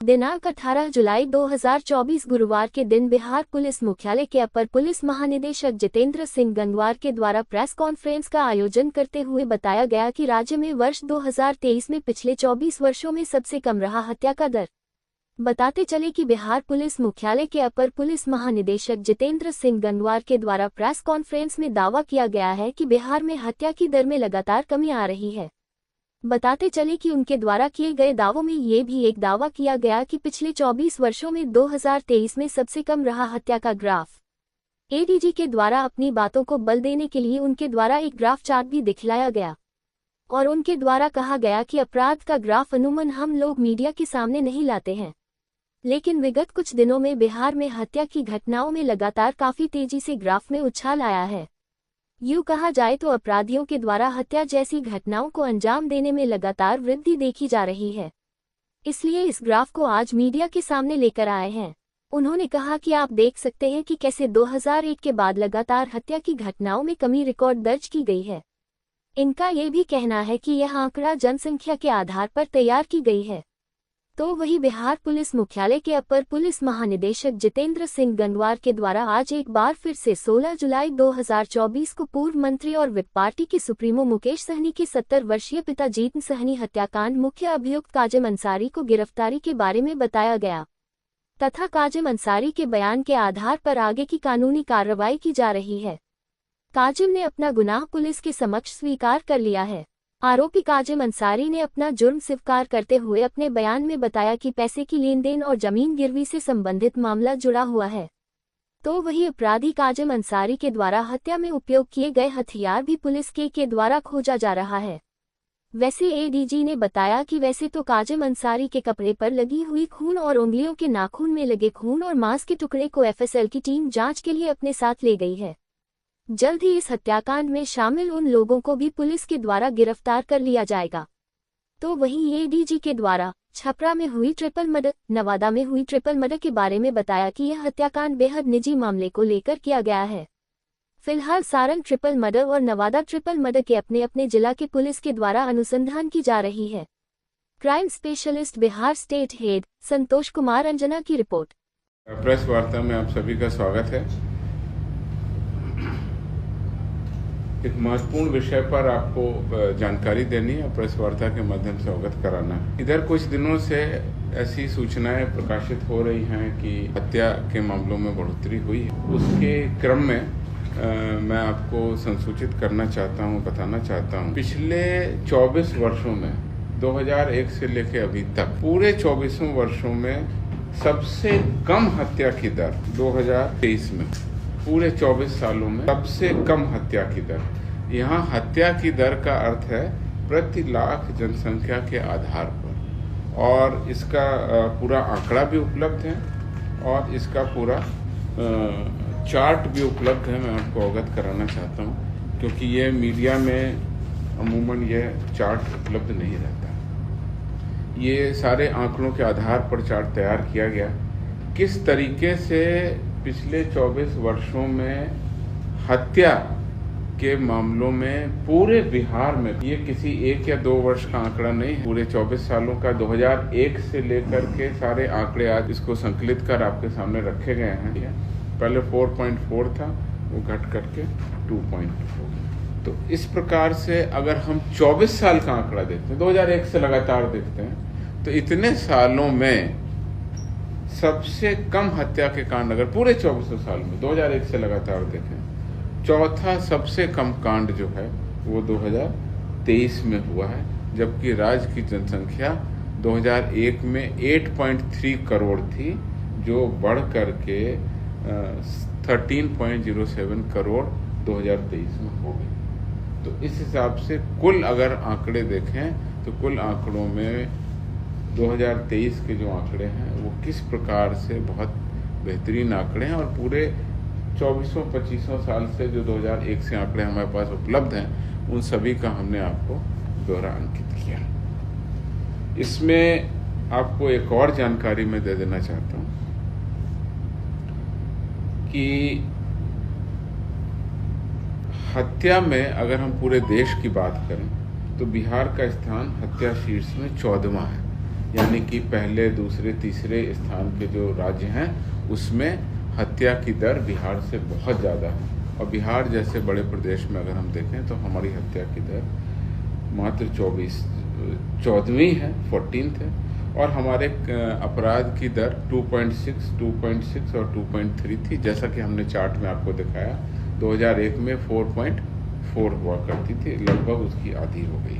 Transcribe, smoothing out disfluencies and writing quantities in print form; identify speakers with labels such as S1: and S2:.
S1: दिनांक 18 जुलाई 2024 गुरुवार के दिन बिहार पुलिस मुख्यालय के अपर पुलिस महानिदेशक जितेंद्र सिंह गंगवार के द्वारा प्रेस कॉन्फ्रेंस का आयोजन करते हुए बताया गया कि राज्य में वर्ष 2023 में पिछले 24 वर्षों में सबसे कम रहा हत्या का दर। बताते चले कि बिहार पुलिस मुख्यालय के अपर पुलिस महानिदेशक जितेंद्र सिंह गंगवार के द्वारा प्रेस कॉन्फ्रेंस में दावा किया गया है कि बिहार में हत्या की दर में लगातार कमी आ रही है। बताते चले कि उनके द्वारा किए गए दावों में ये भी एक दावा किया गया कि पिछले 24 वर्षों में 2023 में सबसे कम रहा हत्या का ग्राफ। एडीजी के द्वारा अपनी बातों को बल देने के लिए उनके द्वारा एक ग्राफ चार्ट भी दिखलाया गया और उनके द्वारा कहा गया कि अपराध का ग्राफ अमूमन हम लोग मीडिया के सामने नहीं लाते हैं, लेकिन विगत कुछ दिनों में बिहार में हत्या की घटनाओं में लगातार काफी तेजी से ग्राफ में उछाल आया है। यूं कहा जाए तो अपराधियों के द्वारा हत्या जैसी घटनाओं को अंजाम देने में लगातार वृद्धि देखी जा रही है, इसलिए इस ग्राफ को आज मीडिया के सामने लेकर आए हैं। उन्होंने कहा कि आप देख सकते हैं कि कैसे 2001 के बाद लगातार हत्या की घटनाओं में कमी रिकॉर्ड दर्ज की गई है। इनका ये भी कहना है कि यह आंकड़ा जनसंख्या के आधार पर तैयार की गई है। तो वही बिहार पुलिस मुख्यालय के अपर पुलिस महानिदेशक जितेंद्र सिंह गंगवार के द्वारा आज एक बार फिर से 16 जुलाई 2024 को पूर्व मंत्री और विप पार्टी के सुप्रीमो मुकेश सहनी के 70 वर्षीय पिता जीतन सहनी हत्याकांड मुख्य अभियुक्त काजिम अंसारी को गिरफ्तारी के बारे में बताया गया तथा काजिम अंसारी के बयान के आधार पर आगे की कानूनी कार्रवाई की जा रही है। काजिम ने अपना गुनाह पुलिस के समक्ष स्वीकार कर लिया है। आरोपी काजिम अंसारी ने अपना जुर्म स्वीकार करते हुए अपने बयान में बताया कि पैसे की लेन देन और जमीन गिरवी से संबंधित मामला जुड़ा हुआ है। तो वही अपराधी काजिम अंसारी के द्वारा हत्या में उपयोग किए गए हथियार भी पुलिस के द्वारा खोजा जा रहा है। वैसे एडीजी ने बताया कि वैसे तो काजिम अंसारी के कपड़े पर लगी हुई खून और उंगलियों के नाखून में लगे खून और मांस के टुकड़े को एफएसएल की टीम जांच के लिए अपने साथ ले गई है। जल्द ही इस हत्याकांड में शामिल उन लोगों को भी पुलिस के द्वारा गिरफ्तार कर लिया जाएगा। तो वहीं एडीजी के द्वारा छपरा में हुई ट्रिपल मर्डर, नवादा में हुई ट्रिपल मर्डर के बारे में बताया कि यह हत्याकांड बेहद निजी मामले को लेकर किया गया है। फिलहाल सारंग ट्रिपल मर्डर और नवादा ट्रिपल मर्डर के अपने अपने जिला के पुलिस के द्वारा अनुसंधान की जा रही है। Crime specialist Bihar state head Santosh Kumar Anjana की रिपोर्ट।
S2: प्रेस वार्ता में आप सभी का स्वागत है। एक महत्वपूर्ण विषय पर आपको जानकारी देनी है, प्रेस वार्ता के माध्यम से अवगत कराना है। इधर कुछ दिनों से ऐसी सूचनाएं प्रकाशित हो रही हैं कि हत्या के मामलों में बढ़ोतरी हुई है। उसके क्रम में मैं आपको संसूचित करना चाहता हूं, बताना चाहता हूं, पिछले 24 वर्षों में 2001 से लेकर अभी तक पूरे 24 वर्षों में सबसे कम हत्या की दर 2023 में, पूरे 24 सालों में सबसे कम हत्या की दर। यहाँ हत्या की दर का अर्थ है प्रति लाख जनसंख्या के आधार पर, और इसका पूरा आंकड़ा भी उपलब्ध है और इसका पूरा चार्ट भी उपलब्ध है। मैं आपको अवगत कराना चाहता हूँ, क्योंकि ये मीडिया में अमूमन ये चार्ट उपलब्ध नहीं रहता। ये सारे आंकड़ों के आधार पर चार्ट तैयार किया गया, किस तरीके से पिछले 24 वर्षों में हत्या के मामलों में पूरे बिहार में, ये किसी 1 या 2 वर्ष का आंकड़ा नहीं है, पूरे 24 सालों का 2001 से लेकर के सारे आंकड़े आज इसको संकलित कर आपके सामने रखे गए हैं। पहले 4.4 था, वो घट करके 2.4। तो इस प्रकार से अगर हम 24 साल का आंकड़ा देखते हैं, 2001 से लगातार देखते हैं, तो इतने सालों में सबसे कम हत्या के कांड अगर पूरे 24 साल में 2001 से लगातार देखें, चौथा सबसे कम कांड जो है वो 2023 में हुआ है, जबकि राज्य की जनसंख्या 2001 में 8.3 करोड़ थी, जो बढ़ करके 13.07 करोड़ 2023 में हो गई। तो इस हिसाब से कुल अगर आंकड़े देखें तो कुल आंकड़ों में 2023 के जो आंकड़े हैं वो किस प्रकार से बहुत बेहतरीन आंकड़े हैं, और पूरे 24-25 साल से जो 2001 से आंकड़े हमारे पास उपलब्ध हैं उन सभी का हमने आपको दोहरा अंकित किया। इसमें आपको एक और जानकारी मैं दे देना चाहता हूँ कि हत्या में अगर हम पूरे देश की बात करें तो बिहार का स्थान हत्या शीर्ष में 14वां है। यानी कि पहले, दूसरे, तीसरे स्थान के जो राज्य हैं उसमें हत्या की दर बिहार से बहुत ज़्यादा है। और बिहार जैसे बड़े प्रदेश में अगर हम देखें तो हमारी हत्या की दर मात्र 14वीं है, 14th है। और हमारे अपराध की दर 2.6 और 2.3 थी, जैसा कि हमने चार्ट में आपको दिखाया। 2001 में 4.4 हुआ करती थी, लगभग उसकी आधी हो गई।